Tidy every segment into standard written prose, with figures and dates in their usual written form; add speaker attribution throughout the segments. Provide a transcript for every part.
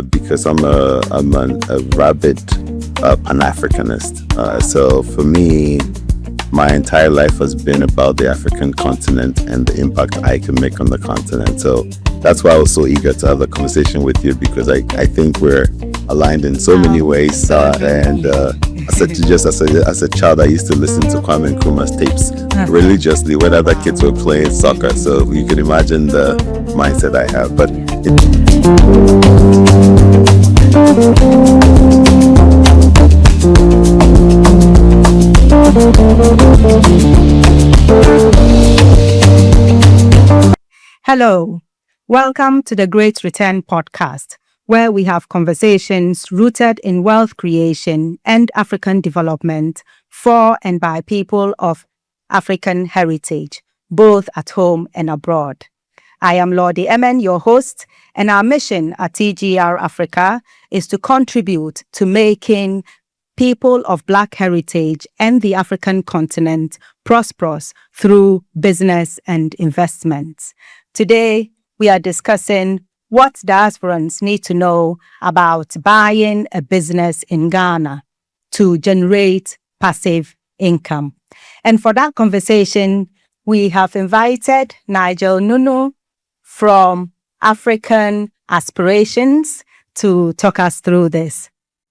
Speaker 1: because I'm a rabid Pan-Africanist. So for me, my entire life has been about the African continent and the impact I can make on the continent. So that's why I was so eager to have a conversation with you, because I think we're aligned in so many ways. As a child, I used to listen to Kwame Nkrumah's tapes religiously when other kids were playing soccer. So you can imagine the mindset I have. But
Speaker 2: Hello, welcome to the Great Return podcast, where we have conversations rooted in wealth creation and African development for and by people of African heritage, both at home and abroad. I am Lordy Emen, your host, and our mission at TGR Africa is to contribute to making people of Black heritage and the African continent prosperous through business and investments. Today, we are discussing what diasporans need to know about buying a business in Ghana to generate passive income. And for that conversation, we have invited Nigel Nunu from African Aspirations to talk us through this.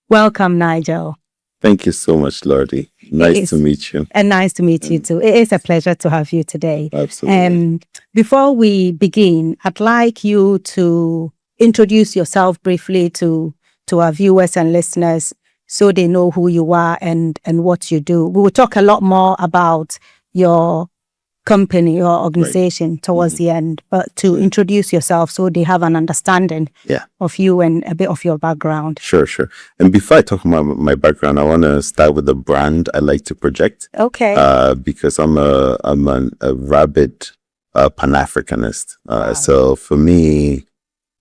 Speaker 2: Welcome, Nigel.
Speaker 1: thank you so much, Lordy. Nice to meet you.
Speaker 2: And nice to meet you too. It is a pleasure to have you today.
Speaker 1: Absolutely.
Speaker 2: Before we begin, I'd like you to introduce yourself briefly to our viewers and listeners so they know who you are and what you do. We will talk a lot more about your company, your organization towards the end, but to introduce yourself so they have an understanding of you and a bit of your background.
Speaker 1: Sure. And before I talk about my background, I want to start with the brand I like to project.
Speaker 2: Okay.
Speaker 1: Because I'm a rabid Pan-Africanist. So for me,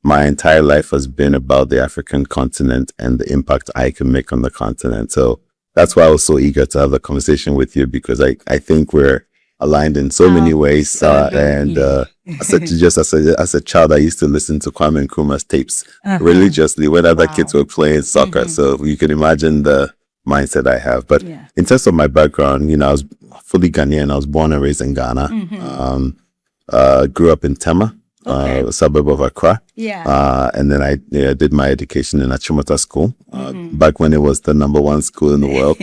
Speaker 1: my entire life has been about the African continent and the impact I can make on the continent. So that's why I was so eager to have a conversation with you, because I think we're aligned in so many ways. As a child, I used to listen to Kwame Nkrumah's tapes religiously when other kids were playing soccer. So you can imagine the mindset I have. But in terms of my background, I was fully Ghanaian. I was born and raised in Ghana. Grew up in Tema, a suburb of Accra. And then I did my education in Achimota School, back when it was the #1 school in the world.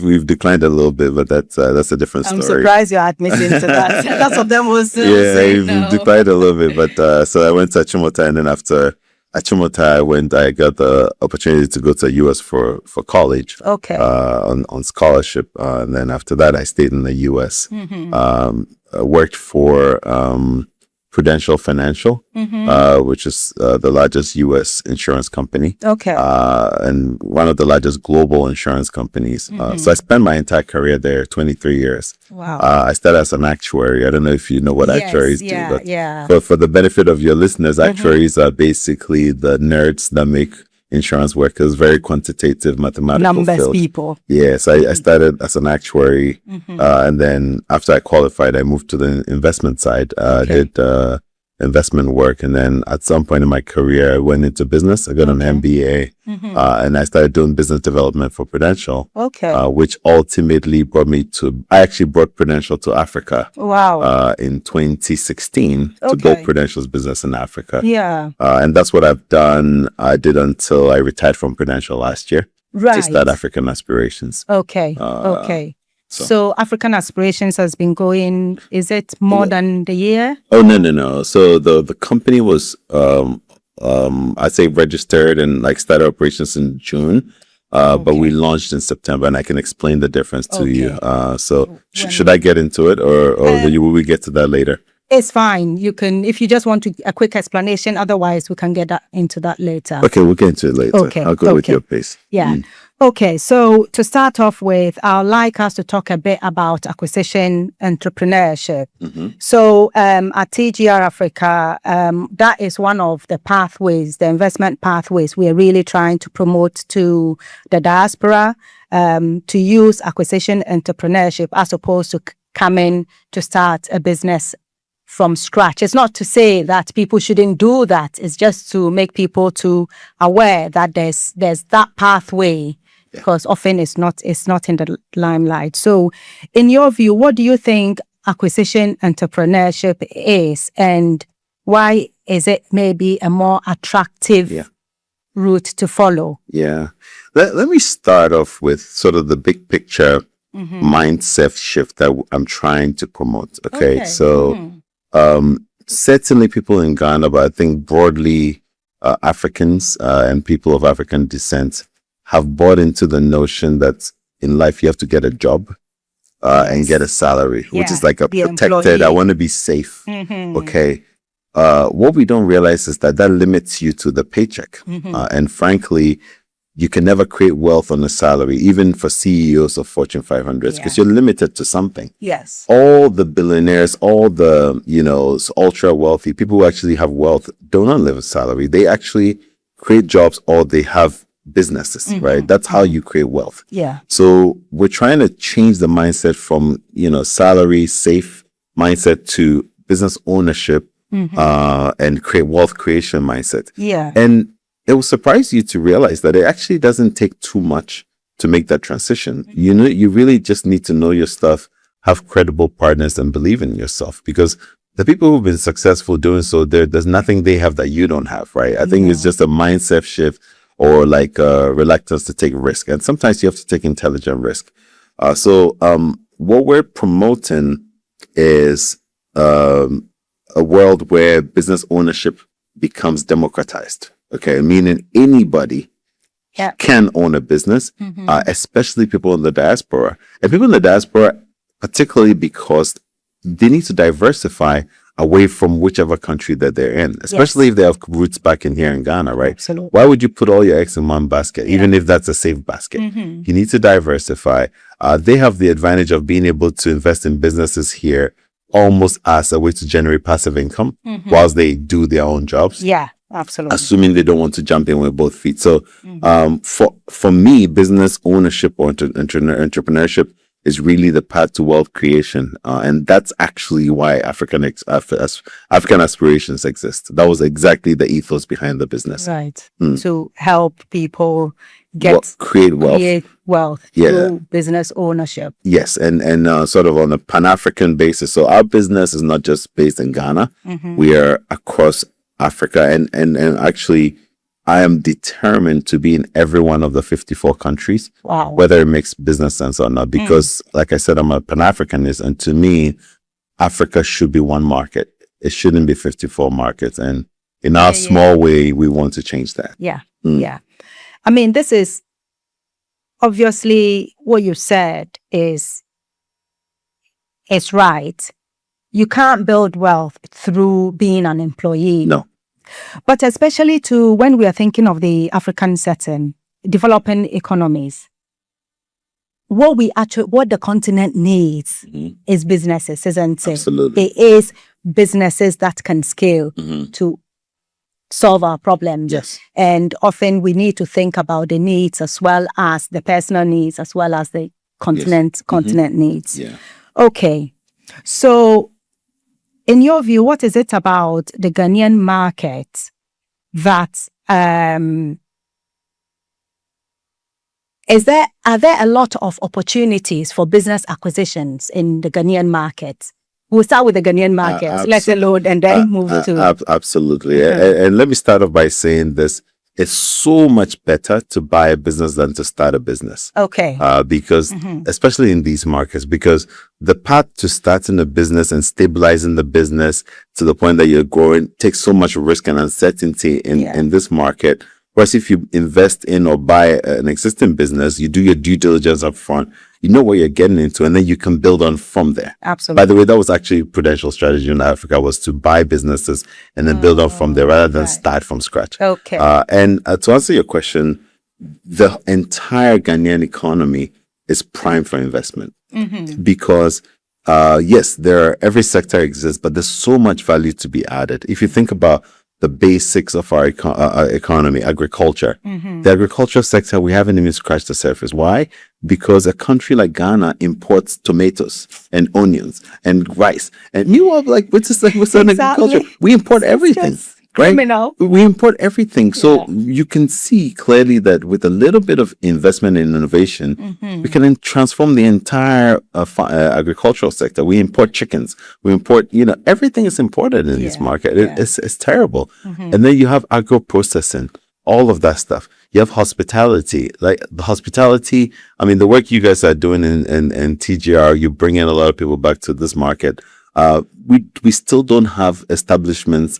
Speaker 1: We've declined a little bit, but that's a different story.
Speaker 2: I'm surprised you're admitting to that. Lots of them will still say no.
Speaker 1: We've declined a little bit, but so I went to Achimota, and then after Achimota, I got the opportunity to go to the US for college.
Speaker 2: Okay.
Speaker 1: On scholarship, and then after that, I stayed in the US. Worked for Prudential Financial, which is the largest U.S. insurance company.
Speaker 2: Okay.
Speaker 1: And one of the largest global insurance companies. So I spent my entire career there, 23 years.
Speaker 2: Wow.
Speaker 1: I started as an actuary. I don't know if you know what actuaries do, but for the benefit of your listeners, actuaries are basically the nerds that make insurance work. Is very quantitative mathematical
Speaker 2: numbers
Speaker 1: field.
Speaker 2: People.
Speaker 1: Yes, I started as an actuary, and then after I qualified, I moved to the investment side. Did investment work, and then at some point in my career, I went into business. I got an MBA, and I started doing business development for Prudential.
Speaker 2: Okay.
Speaker 1: Which ultimately brought me to. I actually brought Prudential to Africa.
Speaker 2: Wow.
Speaker 1: In 2016 to build Prudential's business in Africa.
Speaker 2: Yeah.
Speaker 1: And that's what I've done. I did until I retired from Prudential last year.
Speaker 2: Right.
Speaker 1: To start African Aspirations.
Speaker 2: Okay. Okay. So African Aspirations has been going, is it more than the year?
Speaker 1: Oh, no. So the company was, I'd say registered and started operations in June. But we launched in September, and I can explain the difference to you. So should I get into it, or will we get to that later?
Speaker 2: It's fine. You can, if you just want a quick explanation. Otherwise, we can get into that later.
Speaker 1: Okay, we'll get into it later. Okay, I'll go with your pace.
Speaker 2: Yeah. Okay, so to start off with, I'd like us to talk a bit about acquisition entrepreneurship. So at TGR Africa, that is one of the pathways, the investment pathways we are really trying to promote to the diaspora, to use acquisition entrepreneurship as opposed to coming to start a business from scratch. It's not to say that people shouldn't do that. It's just to make people to aware that there's that pathway, because often it's not in the limelight. So in your view, what do you think acquisition entrepreneurship is, and why is it maybe a more attractive route to follow?
Speaker 1: Yeah. Let me start off with sort of the big picture mindset shift that I'm trying to promote. Okay. So certainly people in Ghana, but I think broadly Africans and people of African descent have bought into the notion that in life you have to get a job and get a salary, which is like a protected, employee. I want to be safe. Okay. What we don't realize is that limits you to the paycheck. And frankly, you can never create wealth on a salary, even for CEOs of Fortune 500s, because you're limited to something.
Speaker 2: Yes.
Speaker 1: All the billionaires, all the, ultra wealthy people who actually have wealth do not live a salary. They actually create jobs or they have businesses, right? That's how you create wealth.
Speaker 2: Yeah.
Speaker 1: So we're trying to change the mindset from, salary safe mindset to business ownership and create wealth creation mindset.
Speaker 2: Yeah.
Speaker 1: And it will surprise you to realize that it actually doesn't take too much to make that transition. You really just need to know your stuff, have credible partners, and believe in yourself, because the people who've been successful doing so, there's nothing they have that you don't have, right? I think it's just a mindset shift or like a reluctance to take risk. And sometimes you have to take intelligent risk. So what we're promoting is a world where business ownership becomes democratized. Okay, meaning anybody can own a business, especially people in the diaspora. And people in the diaspora, particularly because they need to diversify away from whichever country that they're in, especially if they have roots back in here in Ghana, right?
Speaker 2: Absolutely.
Speaker 1: Why would you put all your eggs in one basket, even if that's a safe basket? You need to diversify. They have the advantage of being able to invest in businesses here almost as a way to generate passive income whilst they do their own jobs.
Speaker 2: Yeah. Absolutely.
Speaker 1: Assuming they don't want to jump in with both feet. So for me, business ownership or entrepreneurship is really the path to wealth creation. And that's actually why African Aspirations exist. That was exactly the ethos behind the business.
Speaker 2: Right. To help people
Speaker 1: create wealth.
Speaker 2: Through business ownership.
Speaker 1: Yes. And sort of on a Pan-African basis. So our business is not just based in Ghana. We are across Africa, and actually I am determined to be in every one of the 54 countries, whether it makes business sense or not, because like I said, I'm a Pan-Africanist, and to me, Africa should be one market. It shouldn't be 54 markets. And in our small way, we want to change that.
Speaker 2: Yeah. I mean, this is obviously what you said is right. You can't build wealth through being an employee.
Speaker 1: No.
Speaker 2: But especially when we are thinking of the African setting, developing economies, what the continent needs is businesses, isn't it?
Speaker 1: Absolutely.
Speaker 2: It is businesses that can scale to solve our problems.
Speaker 1: Yes.
Speaker 2: And often we need to think about the needs as well as the personal needs, as well as the continent needs.
Speaker 1: Yeah.
Speaker 2: Okay. So, in your view, what is it about the Ghanaian market that are there a lot of opportunities for business acquisitions in the Ghanaian market? We'll start with the Ghanaian market, let's alone, and then move to...
Speaker 1: Absolutely. And let me start off by saying this. It's so much better to buy a business than to start a business.
Speaker 2: Okay.
Speaker 1: Because, especially in these markets, because the path to starting a business and stabilizing the business to the point that you're growing takes so much risk and uncertainty in this market. Whereas if you invest in or buy an existing business, you do your due diligence up front, you know what you're getting into, and then you can build on from there.
Speaker 2: Absolutely.
Speaker 1: By the way, that was actually Prudential strategy in Africa, was to buy businesses and then build on from there rather than start from scratch.
Speaker 2: Okay.
Speaker 1: And to answer your question, the entire Ghanaian economy is primed for investment because, yes, every sector exists, but there's so much value to be added. If you think about the basics of our economy, agriculture. The agricultural sector, we haven't even scratched the surface. Why? Because a country like Ghana imports tomatoes and onions and rice. And meanwhile, like, what's on agriculture? We import everything. Right?
Speaker 2: Criminal.
Speaker 1: We import everything. So you can see clearly that with a little bit of investment in innovation, we can then transform the entire agricultural sector. We import chickens. We import, everything is imported in this market. It's terrible. And then you have agro processing, all of that stuff. You have hospitality, like the hospitality. I mean, the work you guys are doing in TGR, you bring in a lot of people back to this market. We still don't have establishments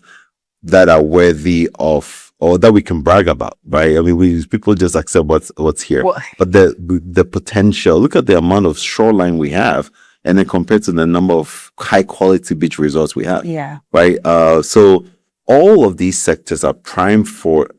Speaker 1: that are worthy of, or that we can brag about, right? I mean, people just accept what's here. But the potential, look at the amount of shoreline we have, and then compared to the number of high quality beach resorts we have. Right? So all of these sectors are primed for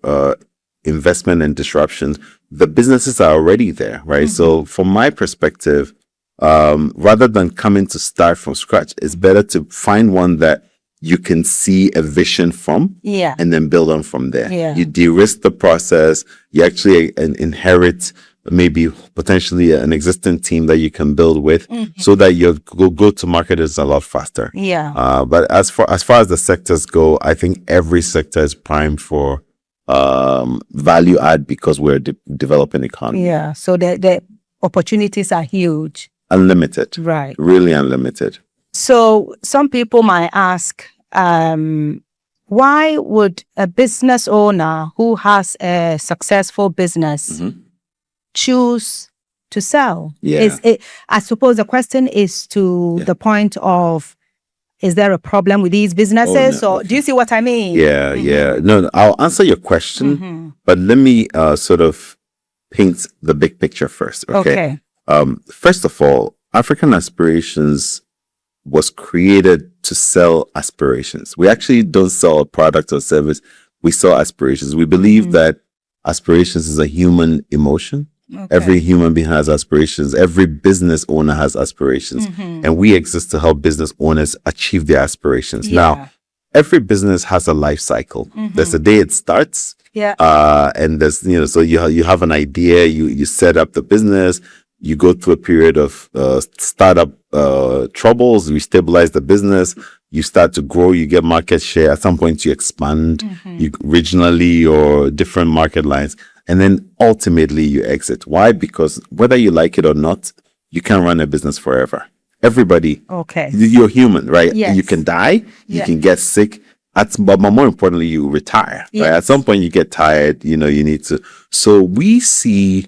Speaker 1: investment and disruptions. The businesses are already there, right? So from my perspective, rather than coming to start from scratch, it's better to find one that you can see a vision from, and then build on from there. You de-risk the process. You actually inherit maybe potentially an existing team that you can build with, so that your go to market is a lot faster. But as far as the sectors go, I think every sector is primed for value add because we're developing economy.
Speaker 2: So the opportunities are huge.
Speaker 1: Unlimited.
Speaker 2: Right.
Speaker 1: Really unlimited.
Speaker 2: So some people might ask, why would a business owner who has a successful business choose to sell? I suppose the question is to the point of, is there a problem with these businesses? Or do you see what I mean?
Speaker 1: No, I'll answer your question, but let me sort of paint the big picture first. Okay. First of all, African Aspirations was created to sell aspirations. We actually don't sell a product or service. We sell aspirations. We believe that aspirations is a human emotion. Every human being has aspirations. Every business owner has aspirations. And we exist to help business owners achieve their aspirations. Now, every business has a life cycle. There's a day it starts. And there's, so you have an idea, you set up the business, you go through a period of startup troubles, you stabilize the business, you start to grow, you get market share. At some point, you expand you regionally or different market lines. And then ultimately, you exit. Why? Because whether you like it or not, you can't run a business forever. Everybody, you're human, right? You can die, you can get sick. But more importantly, you retire. Right? At some point, you get tired, you need to. So we see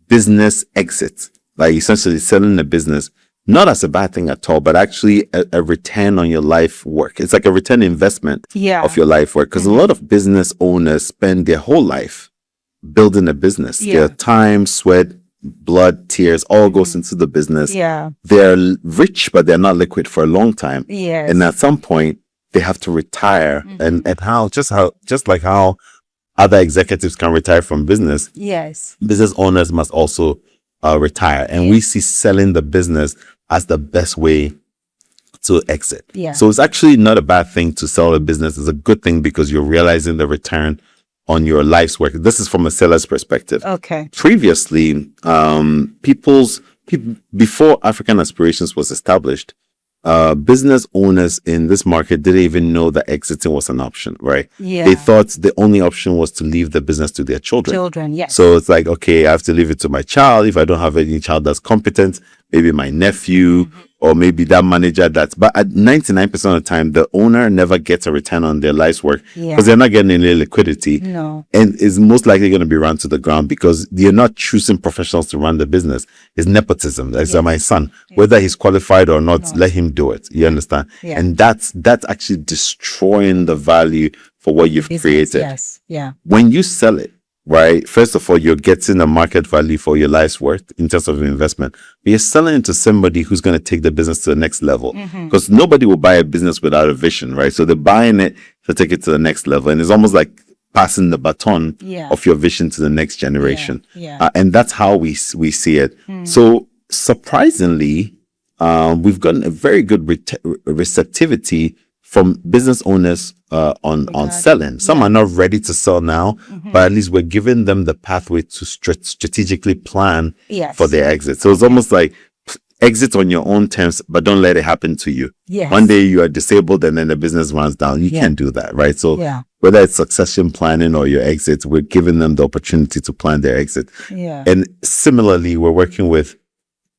Speaker 1: business exit, like essentially selling a business, not as a bad thing at all, but actually a return on your life work. It's like a return investment of your life work. Because a lot of business owners spend their whole life building a business. Their time, sweat, blood, tears, all goes into the business. They're rich, but they're not liquid for a long time. And at some point, they have to retire. And just like how other executives can retire from business. Business owners must also retire. And we see selling the business as the best way to exit. So it's actually not a bad thing to sell a business. It's a good thing because you're realizing the return on your life's work. This is from a seller's perspective. Previously, before African Aspirations was established, business owners in this market didn't even know that exiting was an option, right? They thought the only option was to leave the business to their children. So it's like, okay, I have to leave it to my child. If I don't have any child that's competent, maybe my nephew, or maybe that manager but at 99% of the time, the owner never gets a return on their life's work because they're not getting any liquidity. And it's most likely going to be run to the ground because they're not choosing professionals to run the business. It's nepotism. That's my son. Whether he's qualified or not, let him do it. You understand? And that's actually destroying the value for what you've created. When you sell it, right? First of all, you're getting a market value for your life's worth in terms of investment. But you're selling it to somebody who's going to take the business to the next level. Because nobody will buy a business without a vision, right? So they're buying it to take it to the next level. And it's almost like passing the baton of your vision to the next generation. And that's how we see it. So surprisingly, we've gotten a very good receptivity from business owners on selling. Some are not ready to sell now, but at least we're giving them the pathway to strategically plan for their exit. So it's almost like exit on your own terms, but don't let it happen to you.
Speaker 2: Yes.
Speaker 1: One day you are disabled and then the business runs down. You can't do that, right? So whether it's succession planning or your exit, we're giving them the opportunity to plan their exit.
Speaker 2: Yeah.
Speaker 1: And similarly, we're working with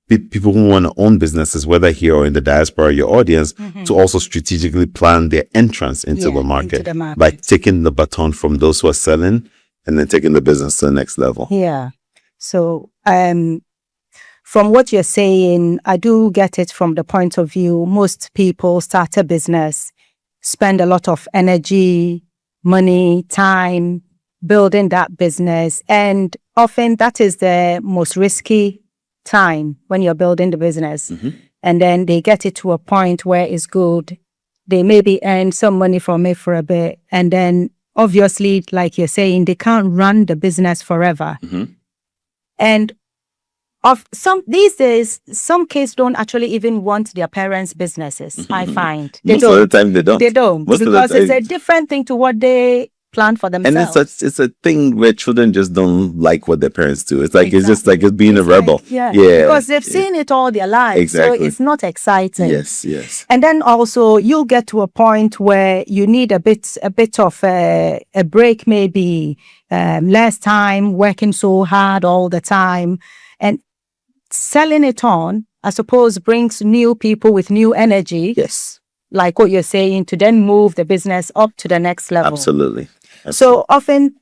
Speaker 1: people who want to own businesses, whether here or in the diaspora, your audience, to also strategically plan their entrance into the market by taking the baton from those who are selling and then taking the business to the next level.
Speaker 2: Yeah. So, from what you're saying, I do get it from the point of view, most people start a business, spend a lot of energy, money, time building that business. And often that is the most risky time when you're building the business. And then they get it to a point where it's good. They maybe earn some money from it for a bit. And then obviously, like you're saying, they can't run the business forever. And these days, some kids don't actually even want their parents' businesses, I find.
Speaker 1: Most of the time they don't.
Speaker 2: They don't. Because it's a different thing to what they plan for themselves.
Speaker 1: And it's a thing where children just don't like what their parents do. It's like it's just like it's being a rebel.
Speaker 2: Because they've seen it all their lives. So it's not exciting.
Speaker 1: Yes.
Speaker 2: And then also you'll get to a point where you need a bit of a break, maybe less time working so hard all the time. And selling it on, I suppose, brings new people with new energy.
Speaker 1: Yes.
Speaker 2: Like what you're saying, to then move the business up to the next level.
Speaker 1: Absolutely.
Speaker 2: So often,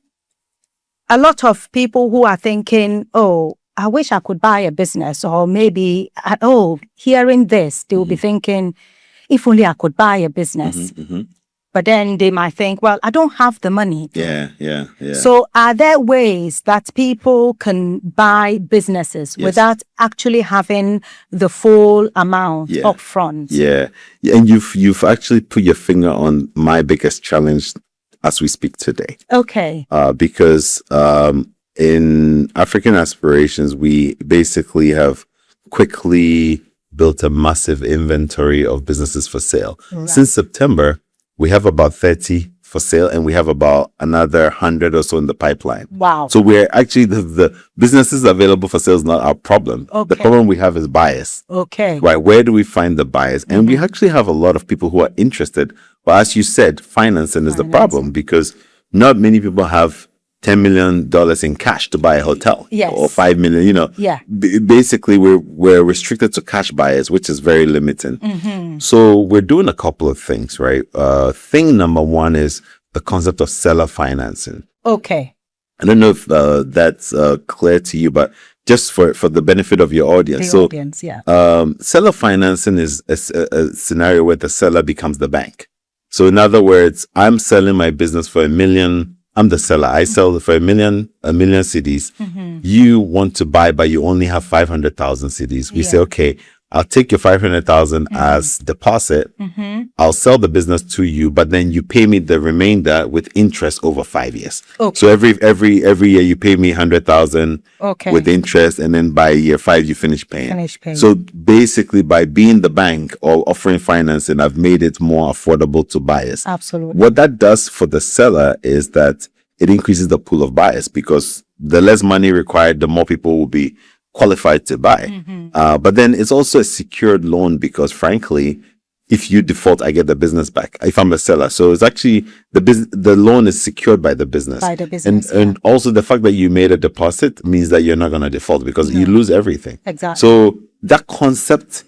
Speaker 2: a lot of people who are thinking, oh, I wish I could buy a business, or maybe, hearing this, they will be thinking, if only I could buy a business. But then they might think, well, I don't have the money.
Speaker 1: Yeah.
Speaker 2: So are there ways that people can buy businesses without actually having the full amount up front?
Speaker 1: Yeah. And you've actually put your finger on my biggest challenge as we speak today.
Speaker 2: Okay.
Speaker 1: Because in African Aspirations, we basically have quickly built a massive inventory of businesses for sale. Right. Since September, we have about 30 for sale, and we have about another 100 or so in the pipeline.
Speaker 2: Wow.
Speaker 1: So we're actually, the businesses available for sale is not our problem.
Speaker 2: Okay.
Speaker 1: The problem we have is buyers.
Speaker 2: Okay.
Speaker 1: Right. Where do we find the buyers? And we actually have a lot of people who are interested. But as you said, financing is the problem, because not many people have $10 million in cash to buy a hotel.
Speaker 2: Yes.
Speaker 1: Or $5 million,
Speaker 2: Yeah.
Speaker 1: Basically, we're restricted to cash buyers, which is very limiting. So we're doing a couple of things, right? Thing number one is the concept of seller financing.
Speaker 2: Okay.
Speaker 1: I don't know if that's clear to you, but just for the benefit of your audience. Seller financing is a scenario where the seller becomes the bank. So in other words, I'm selling my business for $1 million. I'm the seller. I sell for a million CDs. You want to buy, but you only have 500,000 CDs. We say, okay, I'll take your 500,000 as deposit. I'll sell the business to you, but then you pay me the remainder with interest over 5 years. Okay. So every year you pay me 100,000 with interest, and then by year 5 you finish paying. So basically, by being the bank or offering financing, I've made it more affordable to buyers.
Speaker 2: Absolutely.
Speaker 1: What that does for the seller is that it increases the pool of buyers, because the less money required, the more people will be qualified to buy. But then it's also a secured loan, because frankly, if you default, I get the business back if I'm a seller. So it's actually the loan is secured by the business. And also the fact that you made a deposit means that you're not going to default, because you lose everything.
Speaker 2: Exactly.
Speaker 1: So that concept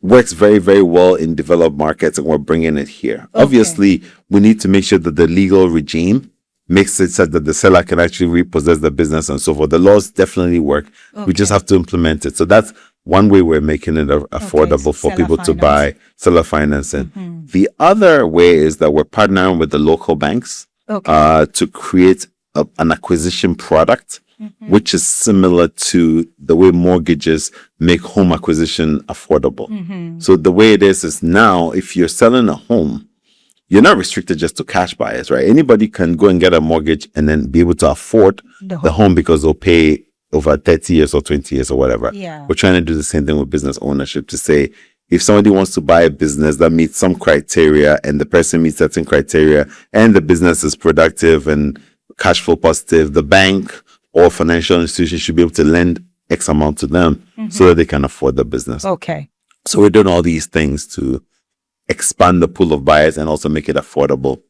Speaker 1: works very, very well in developed markets, and we're bringing it here. Obviously, we need to make sure that the legal regime makes it such that the seller can actually repossess the business and so forth. The laws definitely work. We just have to implement it. So that's one way we're making it affordable for people to buy, seller financing. The other way is that we're partnering with the local banks to create an acquisition product, which is similar to the way mortgages make home acquisition affordable. So the way it is now, if you're selling a home, you're not restricted just to cash buyers, right? Anybody can go and get a mortgage and then be able to afford the home, because they'll pay over 30 years or 20 years or whatever. We're trying to do the same thing with business ownership, to say, if somebody wants to buy a business that meets some criteria and the person meets certain criteria and the business is productive and cash flow positive, the bank or financial institution should be able to lend X amount to them so that they can afford the business.
Speaker 2: Okay.
Speaker 1: So we're doing all these things to expand the pool of buyers and also make it affordable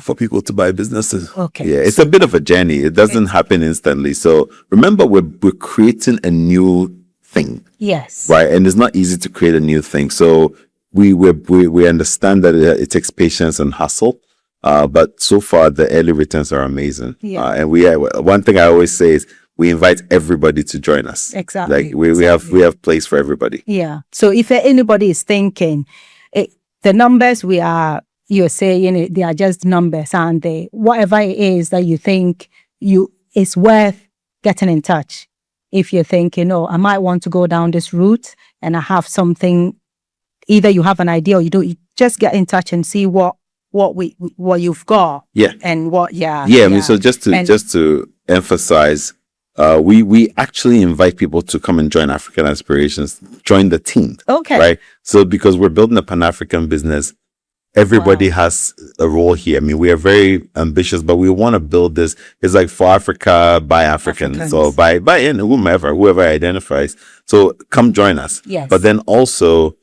Speaker 1: for people to buy businesses.
Speaker 2: Okay.
Speaker 1: Yeah, it's a bit of a journey. It doesn't happen instantly. So remember, we're creating a new thing.
Speaker 2: Yes.
Speaker 1: Right. And it's not easy to create a new thing. So we understand that it takes patience and hustle. But so far the early returns are amazing.
Speaker 2: Yeah.
Speaker 1: And one thing I always say is we invite everybody to join us.
Speaker 2: Exactly.
Speaker 1: Like we have place for everybody.
Speaker 2: Yeah. So if anybody is thinking the numbers you're saying they are just numbers, aren't they? Whatever it is that you think it's worth getting in touch. If you're thinking, I might want to go down this route and I have something, either you have an idea or you don't, you just get in touch and see what you've got.
Speaker 1: Yeah.
Speaker 2: And what,
Speaker 1: I mean, so just to emphasize, we actually invite people to come and join African Aspirations, join the team.
Speaker 2: Okay.
Speaker 1: Right. So because we're building a Pan-African business, everybody has a role here. I mean, we are very ambitious, but we want to build this. It's like for Africa, by Africans, or by whoever identifies. So come join us.
Speaker 2: Yes.
Speaker 1: But then also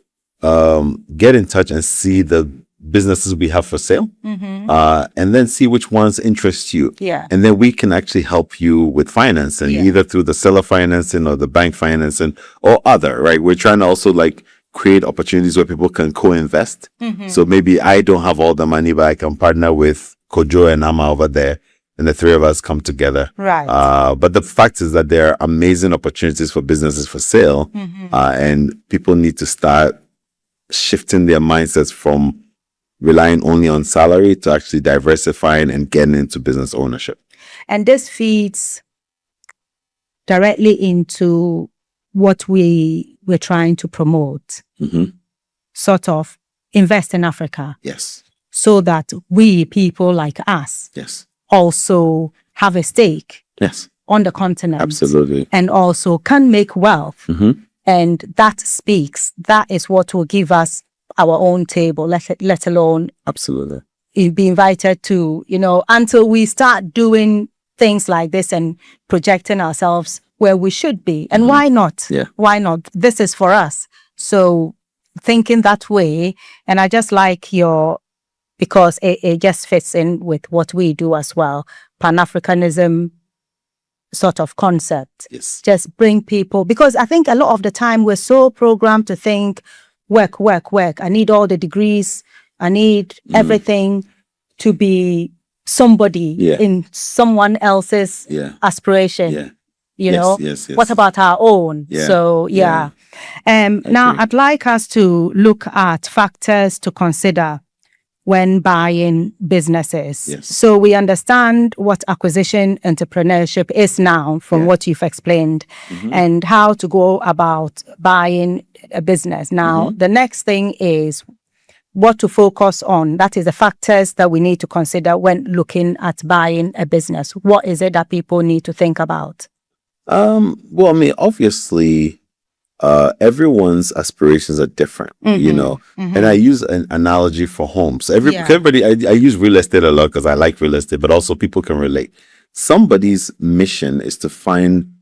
Speaker 1: get in touch and see the businesses we have for sale, and then see which ones interest you.
Speaker 2: Yeah.
Speaker 1: And then we can actually help you with financing, either through the seller financing or the bank financing or other, right? We're trying to also create opportunities where people can co-invest. So maybe I don't have all the money, but I can partner with Kojo and Ama over there, and the three of us come together.
Speaker 2: Right.
Speaker 1: But the fact is that there are amazing opportunities for businesses for sale, and people need to start shifting their mindsets from relying only on salary to actually diversifying and getting into business ownership.
Speaker 2: And this feeds directly into what we're trying to promote. Sort of invest in Africa.
Speaker 1: Yes.
Speaker 2: So that we, people like us, also have a stake on the continent.
Speaker 1: Absolutely.
Speaker 2: And also can make wealth. And that is what will give us our own table, let alone
Speaker 1: absolutely
Speaker 2: be invited to, until we start doing things like this and projecting ourselves where we should be. And why not?
Speaker 1: Yeah.
Speaker 2: Why not? This is for us. So thinking that way, and I just like because it just fits in with what we do as well. Pan-Africanism sort of concept.
Speaker 1: Yes.
Speaker 2: Just bring people, because I think a lot of the time we're so programmed to think, work. I need all the degrees. I need everything to be somebody in someone else's aspiration.
Speaker 1: Yes.
Speaker 2: What about our own?
Speaker 1: Yeah.
Speaker 2: So, now I'd like us to look at factors to consider when buying businesses.
Speaker 1: Yes.
Speaker 2: So we understand what acquisition entrepreneurship is now from what you've explained and how to go about buying a business. Now, the next thing is what to focus on. That is the factors that we need to consider when looking at buying a business. What is it that people need to think about?
Speaker 1: Well, I mean, obviously, everyone's aspirations are different, and I use an analogy for homes. Everybody, I use real estate a lot because I like real estate, but also people can relate. Somebody's mission is to find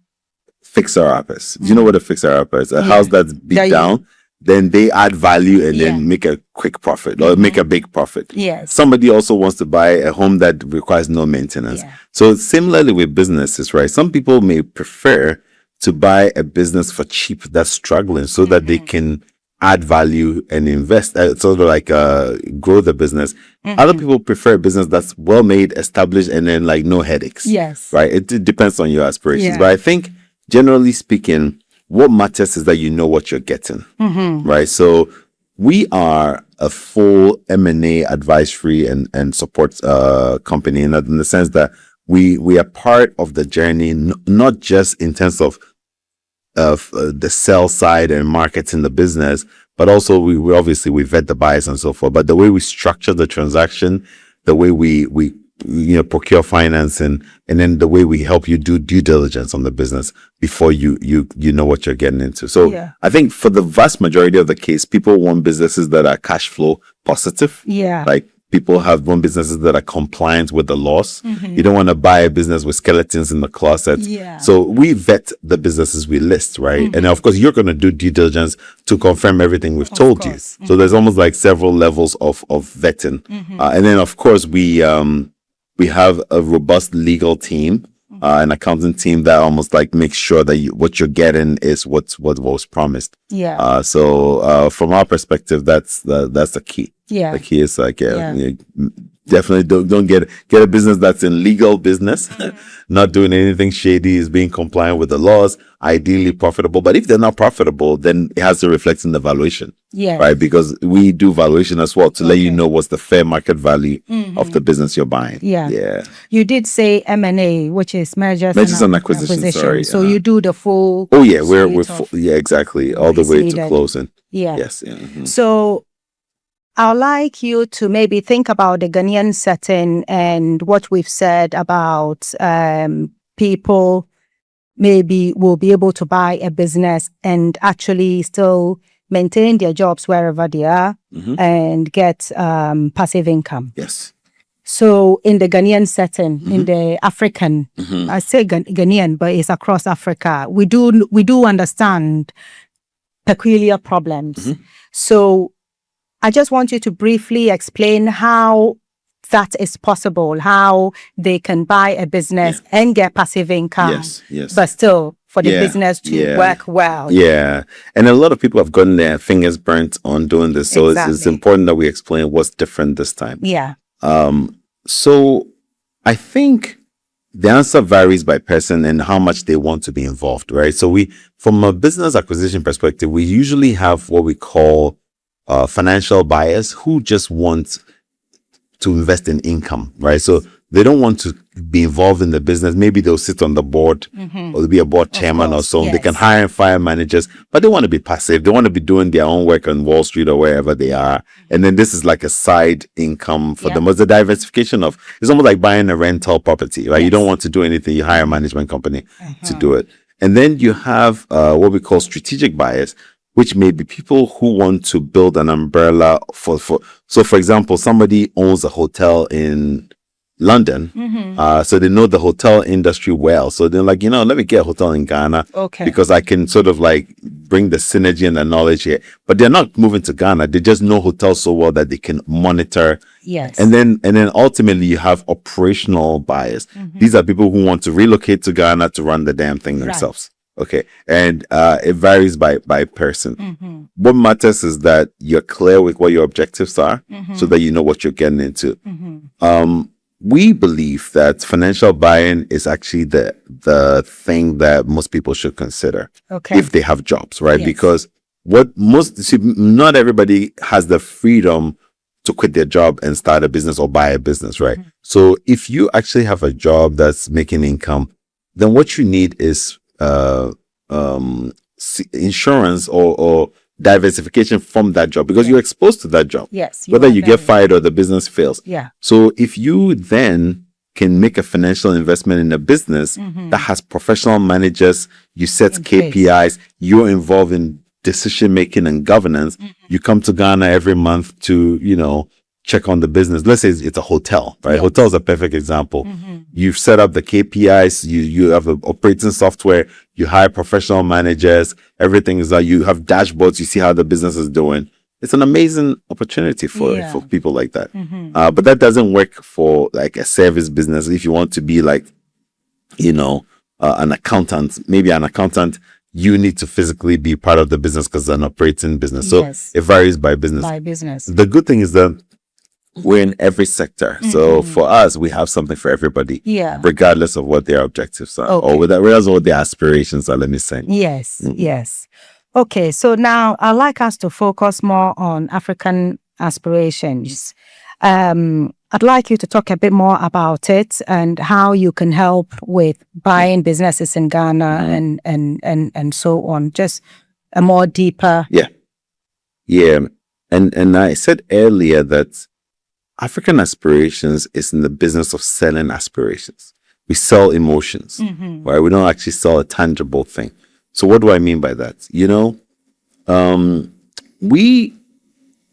Speaker 1: fixer-uppers. Do you know what a fixer-upper is? A house that's beat down, then they add value and then make a quick profit or make a big profit.
Speaker 2: Yes.
Speaker 1: Somebody also wants to buy a home that requires no maintenance. Yeah. So similarly with businesses, right? Some people may prefer to buy a business for cheap that's struggling so that they can add value and invest, sort of like grow the business. Other people prefer a business that's well made, established, and then no headaches.
Speaker 2: Yes.
Speaker 1: Right? It depends on your aspirations.
Speaker 2: Yeah.
Speaker 1: But I think generally speaking, what matters is that you know what you're getting. Right? So we are a full M&A advisory and support company in the sense that we are part of the journey, not just in terms of the sell side and marketing the business, but also we obviously vet the buyers and so forth. But the way we structure the transaction, the way we procure financing, and then the way we help you do due diligence on the business before you know what you're getting into. So I think for the vast majority of the case, people want businesses that are cash flow positive. Like people want businesses that are compliant with the laws. You don't want to buy a business with skeletons in the closet. So we vet the businesses we list, right? And of course, you're going to do due diligence to confirm everything we've told you. So there's almost like several levels of vetting. And then, of course, we have a robust legal team, an accounting team that almost like makes sure that what you're getting is what was promised. So from our perspective, that's the key. The key is like, definitely don't get a business that's in legal business, not doing anything shady, is being compliant with the laws, ideally profitable. But if they're not profitable, then it has to reflect in the valuation, right? Because we do valuation as well to let you know what's the fair market value of the business you're buying.
Speaker 2: You did say M&A, which is mergers and acquisitions.
Speaker 1: Sorry.
Speaker 2: So you do the full.
Speaker 1: Oh yeah, we're full, exactly, all the way to closing. Yes.
Speaker 2: So I'd like you to maybe think about the Ghanaian setting and what we've said about people maybe will be able to buy a business and actually still maintain their jobs wherever they are and get passive income. So in the Ghanaian setting, in the African, I say Ghanaian, but it's across Africa, we do understand peculiar problems. So I just want you to briefly explain how that is possible, how they can buy a business and get passive income, but still for the business to work well.
Speaker 1: And a lot of people have gotten their fingers burnt on doing this. So it's important that we explain what's different this time. So I think the answer varies by person and how much they want to be involved, right? So from a business acquisition perspective, we usually have what we call financial buyers who just want to invest in income, right? So they don't want to be involved in the business. Maybe they'll sit on the board or they'll be a board chairman or so. They can hire and fire managers, but they want to be passive. They want to be doing their own work on Wall Street or wherever they are. And then this is like a side income for them. It's a diversification it's almost like buying a rental property, right? You don't want to do anything. You hire a management company to do it. And then you have what we call strategic buyers, which may be people who want to build an umbrella so for example, somebody owns a hotel in London, so they know the hotel industry well. So they're like, let me get a hotel in Ghana because I can sort of like bring the synergy and the knowledge here. But they're not moving to Ghana. They just know hotels so well that they can monitor. And then ultimately you have operational buyers. These are people who want to relocate to Ghana to run the damn thing themselves. And it varies by person. What matters is that you're clear with what your objectives are so that you know what you're getting into. We believe that financial buying is actually the thing that most people should consider if they have jobs, right? Because not everybody has the freedom to quit their job and start a business or buy a business, right? So if you actually have a job that's making income, then what you need is insurance or diversification from that job, because you're exposed to that job, whether you get fired or the business fails. So if you then can make a financial investment in a business that has professional managers, you set KPIs, you're involved in decision making and governance, you come to Ghana every month to check on the business. Let's say it's a hotel, right? Hotel is a perfect example. You've set up the KPIs, you have the operating software, you hire professional managers, everything is like, you have dashboards, you see how the business is doing. It's an amazing opportunity for people like that. But that doesn't work for like a service business. If you want to be like, an accountant, maybe an accountant, you need to physically be part of the business because it's an operating business. So it varies by business. The good thing is that we're in every sector. So for us, we have something for everybody, regardless of what their objectives are or regardless of what their aspirations are, let me say.
Speaker 2: Yes. Okay, so now I'd like us to focus more on African aspirations. I'd like you to talk a bit more about it and how you can help with buying businesses in Ghana and so on. Just a more deeper.
Speaker 1: And I said earlier that African Aspirations is in the business of selling aspirations. We sell emotions, right? We don't actually sell a tangible thing. So what do I mean by that?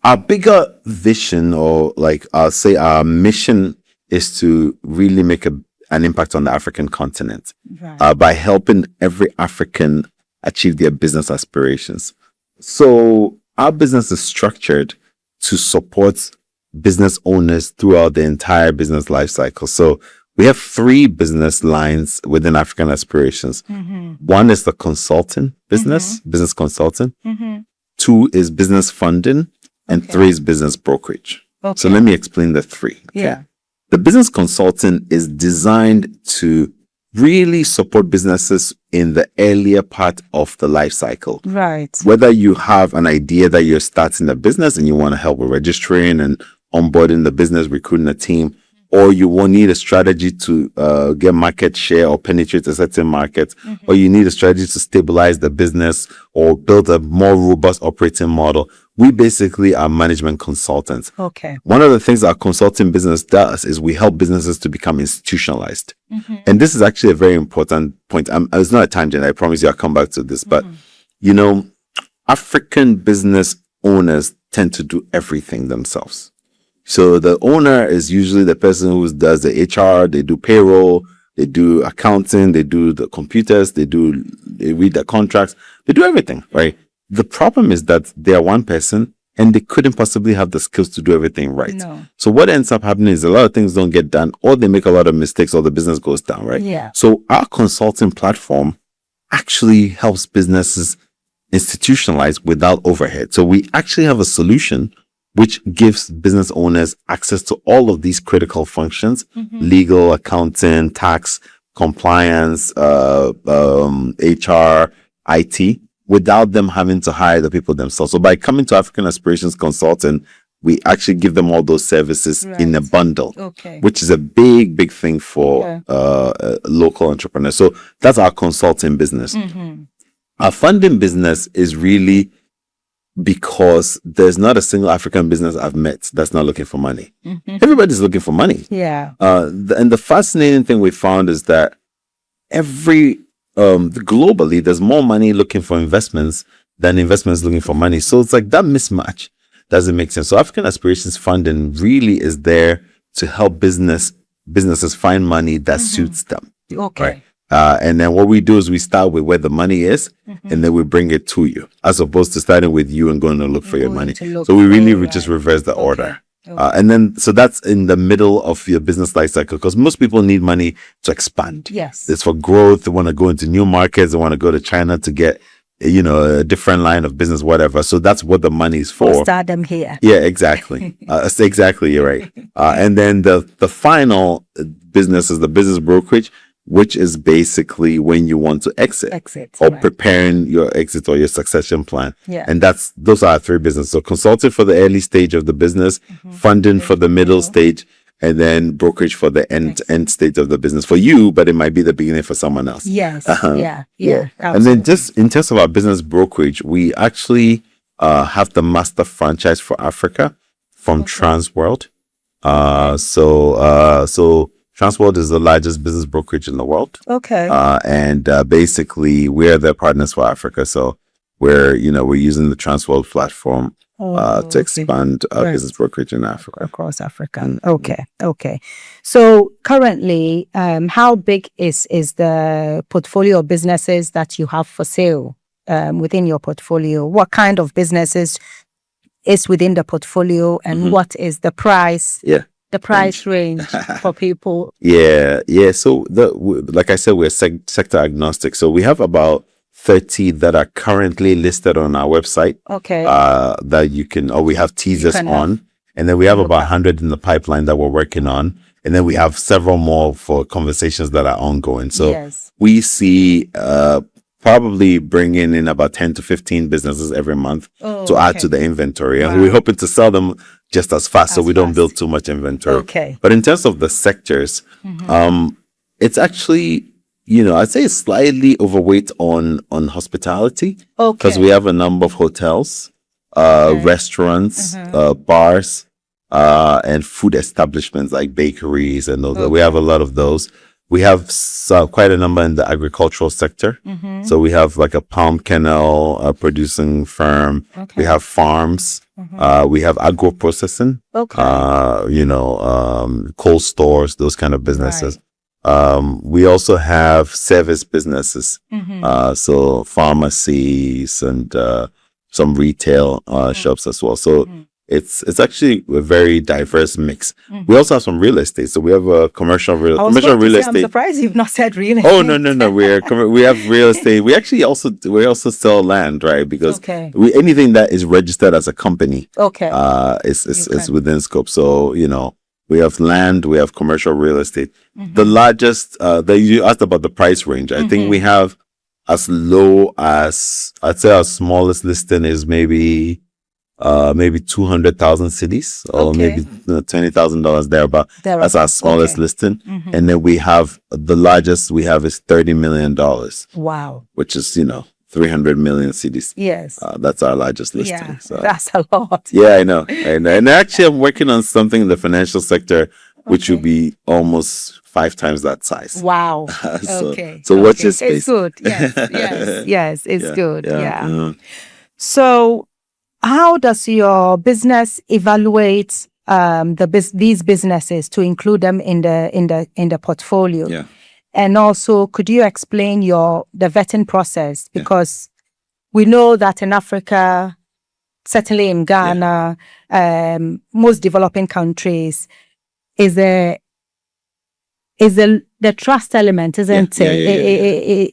Speaker 1: Our bigger vision, or like I'll say our mission, is to really make an impact on the African continent,
Speaker 2: Right.
Speaker 1: by helping every African achieve their business aspirations. So our business is structured to support business owners throughout the entire business life cycle. So we have 3 business lines within African Aspirations. One is the consulting business, business consulting. 2 is business funding, and 3 is business brokerage.
Speaker 2: Okay.
Speaker 1: So let me explain the 3. Okay?
Speaker 2: Yeah.
Speaker 1: The business consulting is designed to really support businesses in the earlier part of the life cycle.
Speaker 2: Right.
Speaker 1: Whether you have an idea that you're starting a business and you want to help with registering and onboarding the business, recruiting a team, or you will need a strategy to get market share or penetrate a certain market, or you need a strategy to stabilize the business or build a more robust operating model. We basically are management consultants.
Speaker 2: Okay.
Speaker 1: One of the things our consulting business does is we help businesses to become institutionalized. And this is actually a very important point. It's not a tangent. I promise you I'll come back to this. But, African business owners tend to do everything themselves. So the owner is usually the person who does the HR, they do payroll, they do accounting, they do the computers, they read the contracts, they do everything, right? The problem is that they are one person and they couldn't possibly have the skills to do everything right.
Speaker 2: No.
Speaker 1: So what ends up happening is a lot of things don't get done, or they make a lot of mistakes, or the business goes down, right?
Speaker 2: Yeah.
Speaker 1: So our consulting platform actually helps businesses institutionalize without overhead. So we actually have a solution which gives business owners access to all of these critical functions: legal, accounting, tax, compliance, HR, IT, without them having to hire the people themselves. So by coming to African Aspirations Consulting, we actually give them all those services in a bundle, which is a big thing for local entrepreneurs. So that's our consulting business. Our funding business is really because there's not a single African business I've met that's not looking for money. Everybody's looking for money.
Speaker 2: Yeah.
Speaker 1: And the fascinating thing we found is that globally, there's more money looking for investments than investments looking for money. So it's like that mismatch doesn't make sense. So African Aspirations Funding really is there to help businesses find money that suits them.
Speaker 2: Okay.
Speaker 1: Right? And then what we do is we start with where the money is, and then we bring it to you, as opposed to starting with you and going to look for your money. So we really just reverse the order. And then, so that's in the middle of your business life cycle, because most people need money to expand.
Speaker 2: Yes.
Speaker 1: It's for growth. They want to go into new markets. They want to go to China to get, a different line of business, whatever. So that's what the money is for.
Speaker 2: Start them here.
Speaker 1: Yeah, exactly. Exactly. You're right. And then the final business is the business brokerage, which is basically when you want to exit or preparing your exit or your succession plan.
Speaker 2: Yeah.
Speaker 1: And those are our 3 businesses. So consulting for the early stage of the business, funding for the middle stage, and then brokerage for the end stage of the business for you, but it might be the beginning for someone else.
Speaker 2: Yes. Yeah.
Speaker 1: And then just in terms of our business brokerage, we actually have the master franchise for Africa from Transworld. So Transworld is the largest business brokerage in the world.
Speaker 2: Okay.
Speaker 1: And basically, we're their partners for Africa. So we're using the Transworld platform to expand business brokerage in Africa.
Speaker 2: Across Africa. Okay. So currently, how big is the portfolio of businesses that you have for sale within your portfolio? What kind of businesses is within the portfolio, and what is the price?
Speaker 1: Yeah.
Speaker 2: The price range for people.
Speaker 1: Yeah. So like I said, we're sector agnostic. So we have about 30 that are currently listed on our website.
Speaker 2: Okay.
Speaker 1: That you can, or we have teasers on, and then we have about 100 in the pipeline that we're working on, and then we have several more for conversations that are ongoing. So we see probably bringing in about 10 to 15 businesses every month to add to the inventory, and we're hoping to sell them just as fast, so we don't build too much inventory.
Speaker 2: Okay.
Speaker 1: But in terms of the sectors, it's actually, I'd say it's slightly overweight on hospitality. Okay. Because we have a number of hotels, restaurants, bars, and food establishments like bakeries and those. We have a lot of those. We have quite a number in the agricultural sector. So we have like a palm kernel producing firm. We have farms. We have agro processing. Cold stores, those kind of businesses. We also have service businesses. So pharmacies and some retail shops as well. So it's actually a very diverse mix. We also have some real estate. So we have a commercial real estate.
Speaker 2: I'm surprised you've not said real estate.
Speaker 1: Oh no. We have real estate. We actually also sell land, right? Because anything that is registered as a company, is within scope. So we have land, we have commercial real estate. The largest you asked about the price range. I think we have as low as, I'd say our smallest listing is maybe 200,000 cities or maybe $20,000 there, but that's our smallest listing. And then we have the largest we have is $30 million.
Speaker 2: Wow.
Speaker 1: Which is 300 million cities.
Speaker 2: Yes.
Speaker 1: That's our largest listing.
Speaker 2: Yeah,
Speaker 1: so
Speaker 2: that's a lot.
Speaker 1: Yeah, I know. And actually I'm working on something in the financial sector which will be almost 5 times that size.
Speaker 2: Wow.
Speaker 1: So watch this space.
Speaker 2: It's good. Yes, it's good. Yeah.
Speaker 1: Yeah.
Speaker 2: So how does your business evaluate these businesses to include them in the portfolio?
Speaker 1: Yeah.
Speaker 2: And also, could you explain the vetting process? Because we know that in Africa, certainly in Ghana, most developing countries, is the trust element, isn't it?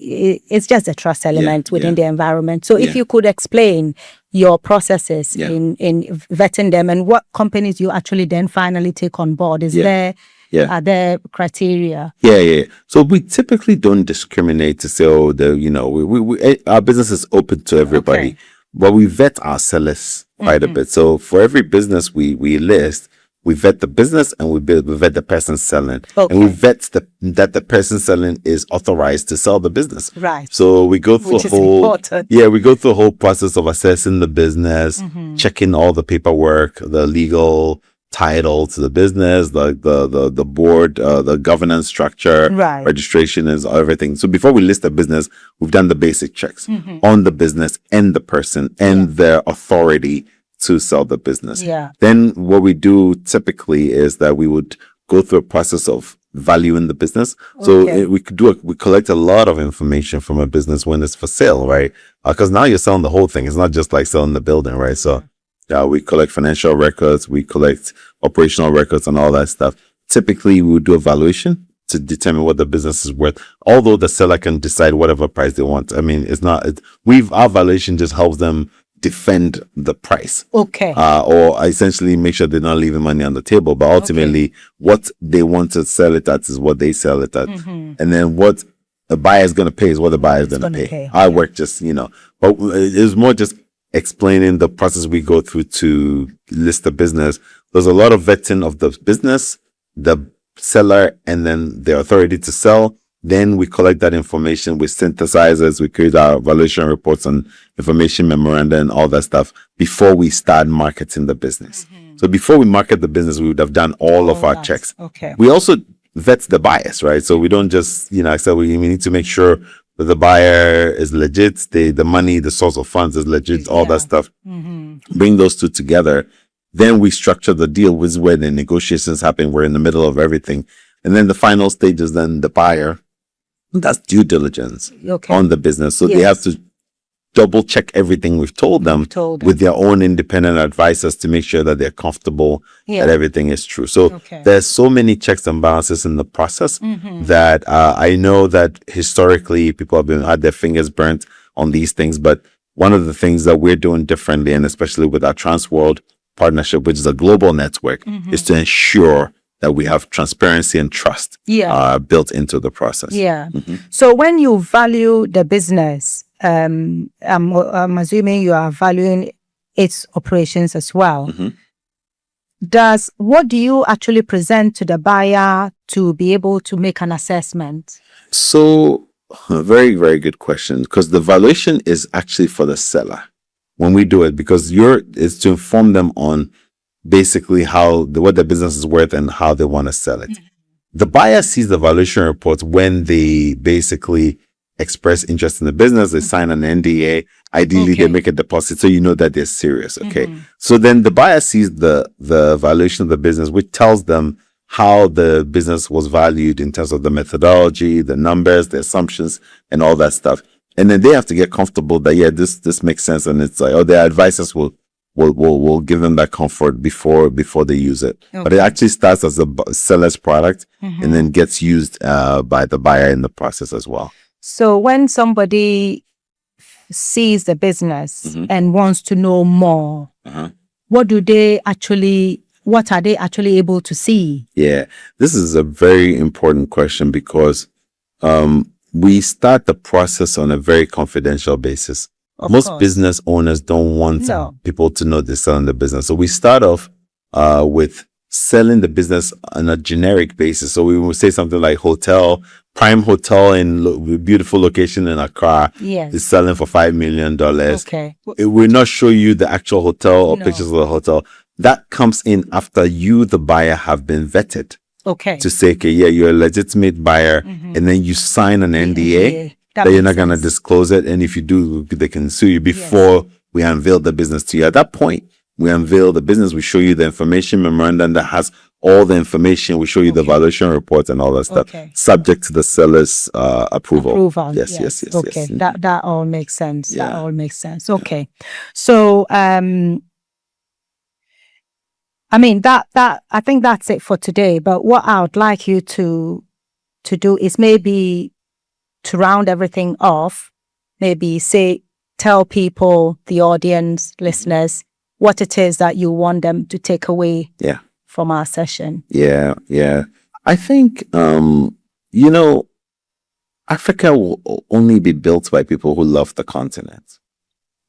Speaker 2: It's just a trust element within the environment. So if you could explain your processes in vetting them and what companies you actually then finally take on board. Are there criteria?
Speaker 1: Yeah. So we typically don't discriminate to say, our business is open to everybody, but we vet our sellers quite a bit. So for every business we list, we vet the business and we vet the person selling. And we vet that the person selling is authorized to sell the business.
Speaker 2: Right.
Speaker 1: So we go through we go through a whole process of assessing the business, checking all the paperwork, the legal title to the business, the board, the governance structure, registration is everything. So before we list a business, we've done the basic checks on the business and the person and their authority to sell the business. Then what we do typically is that we would go through a process of valuing the business. So we collect a lot of information from a business when it's for sale, right? Because now you're selling the whole thing. It's not just like selling the building, right? So we collect financial records, we collect operational records and all that stuff. Typically, we would do a valuation to determine what the business is worth. Although the seller can decide whatever price they want. I mean, our valuation just helps them defend the price. Or essentially make sure they're not leaving money on the table. But ultimately, what they want to sell it at is what they sell it at. And then what the buyer is going to pay is what the buyer is going to pay. Our work just, but it's more just explaining the process we go through to list the business. There's a lot of vetting of the business, the seller, and then the authority to sell. Then we collect that information, we synthesize it, we create our valuation reports and information memoranda and all that stuff before we start marketing the business. So before we market the business, we would have done all of our checks. We also vet the buyers, right? So we don't just, I said we need to make sure that the buyer is legit, the money, the source of funds is legit, all that stuff. Bring those two together. Then we structure the deal, which is where the negotiations happen. We're in the middle of everything. And then the final stage is then the buyer. That's due diligence on the business. So they have to double check everything we've told them with their own independent advisors to make sure that they're comfortable that everything is true. So there's so many checks and balances in the process that I know that historically people have had their fingers burnt on these things. But one of the things that we're doing differently, and especially with our Trans World partnership, which is a global network, is to ensure that we have transparency and trust built into the process.
Speaker 2: So when you value the business, I'm assuming you are valuing its operations as well. What do you actually present to the buyer to be able to make an assessment?
Speaker 1: So, very, very good question, because the valuation is actually for the seller when we do it, because it's to inform them on basically what the business is worth and how they want to sell it. The buyer sees the valuation report when they basically express interest in the business. They sign an NDA. Ideally, they make a deposit, so you know that they're serious. Okay. So then the buyer sees the valuation of the business, which tells them how the business was valued in terms of the methodology, the numbers, the assumptions, and all that stuff. And then they have to get comfortable that, this makes sense. And it's like, their advisors will give them that comfort before they use it. But it actually starts as a seller's product and then gets used by the buyer in the process as well.
Speaker 2: So when somebody sees the business and wants to know more, what are they actually able to see? Yeah,
Speaker 1: this is a very important question because we start the process on a very confidential basis. Most business owners don't want people to know they're selling the business. So we start off with selling the business on a generic basis. So we will say something like prime hotel in beautiful location in Accra is selling for $5 million. It will not show you the actual hotel or pictures of the hotel. That comes in after you, the buyer, have been vetted. To say, you're a legitimate buyer, and then you sign an NDA that you're not going to disclose it. And if you do, they can sue you before we unveil the business to you. At that point, we unveil the business. We show you the information memorandum that has all the information. We show you the valuation report and all that stuff, subject to the seller's approval. Yes.
Speaker 2: Okay, that all makes sense. That all makes sense. Okay, so I mean I think that's it for today. But what I would like you to do is maybe to round everything off, maybe tell people, the audience, listeners, what it is that you want them to take away from our session.
Speaker 1: I think Africa will only be built by people who love the continent.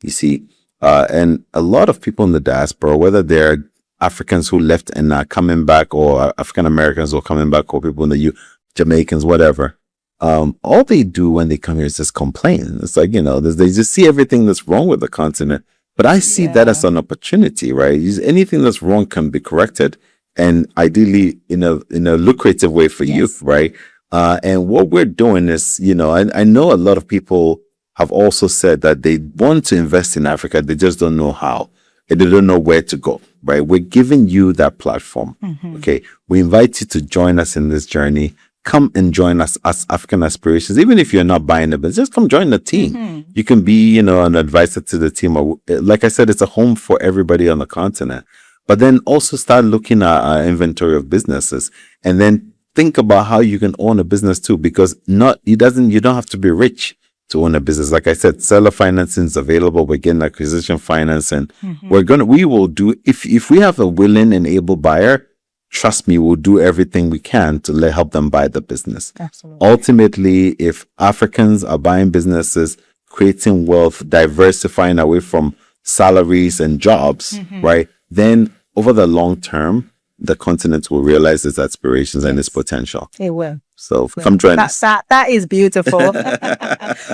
Speaker 1: You see, and a lot of people in the diaspora, whether they're Africans who left and are coming back, or African Americans who are coming back, or people in the Jamaicans, whatever, all they do when they come here is just complain. It's like, they just see everything that's wrong with the continent. But I see that as an opportunity, right? Anything that's wrong can be corrected, and ideally in a lucrative way for you, right? And what we're doing is, I know a lot of people have also said that they want to invest in Africa, they just don't know how. They don't know where to go, right? We're giving you that platform. Okay. We invite you to join us in this journey. Come and join us as African Aspirations. Even if you're not buying it, but just come join the team. You can be, an advisor to the team. Or, like I said, it's a home for everybody on the continent. But then also start looking at our inventory of businesses, and then think about how you can own a business too, because you don't have to be rich to own a business. Like I said, seller financing is available. We're getting acquisition finance, and we will do, if we have a willing and able buyer, trust me, we'll do everything we can to help them buy the business.
Speaker 2: Absolutely.
Speaker 1: Ultimately, if Africans are buying businesses, creating wealth, diversifying away from salaries and jobs, right, then over the long term, the continent will realize its aspirations and its potential.
Speaker 2: It will.
Speaker 1: So come join us.
Speaker 2: That is beautiful.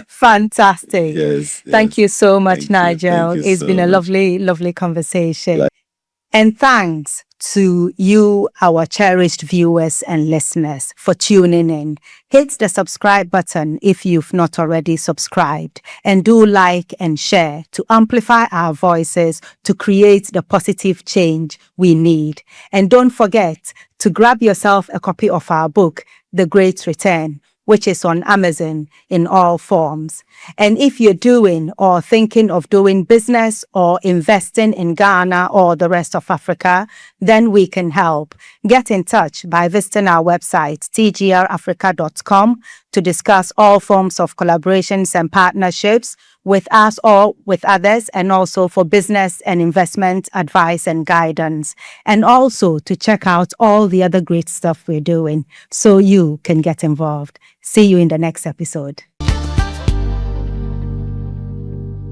Speaker 2: Fantastic.
Speaker 1: Yes.
Speaker 2: Thank you so much, Nigel. It's been a lovely, lovely conversation. And thanks to you, our cherished viewers and listeners, for tuning in. Hit the subscribe button if you've not already subscribed, and do like and share to amplify our voices to create the positive change we need. And don't forget to grab yourself a copy of our book, The Great Return, which is on Amazon in all forms. And if you're doing or thinking of doing business or investing in Ghana or the rest of Africa, then we can help. Get in touch by visiting our website, tgrafrica.com, to discuss all forms of collaborations and partnerships with us or with others, and also for business and investment advice and guidance. And also to check out all the other great stuff we're doing so you can get involved. See you in the next episode.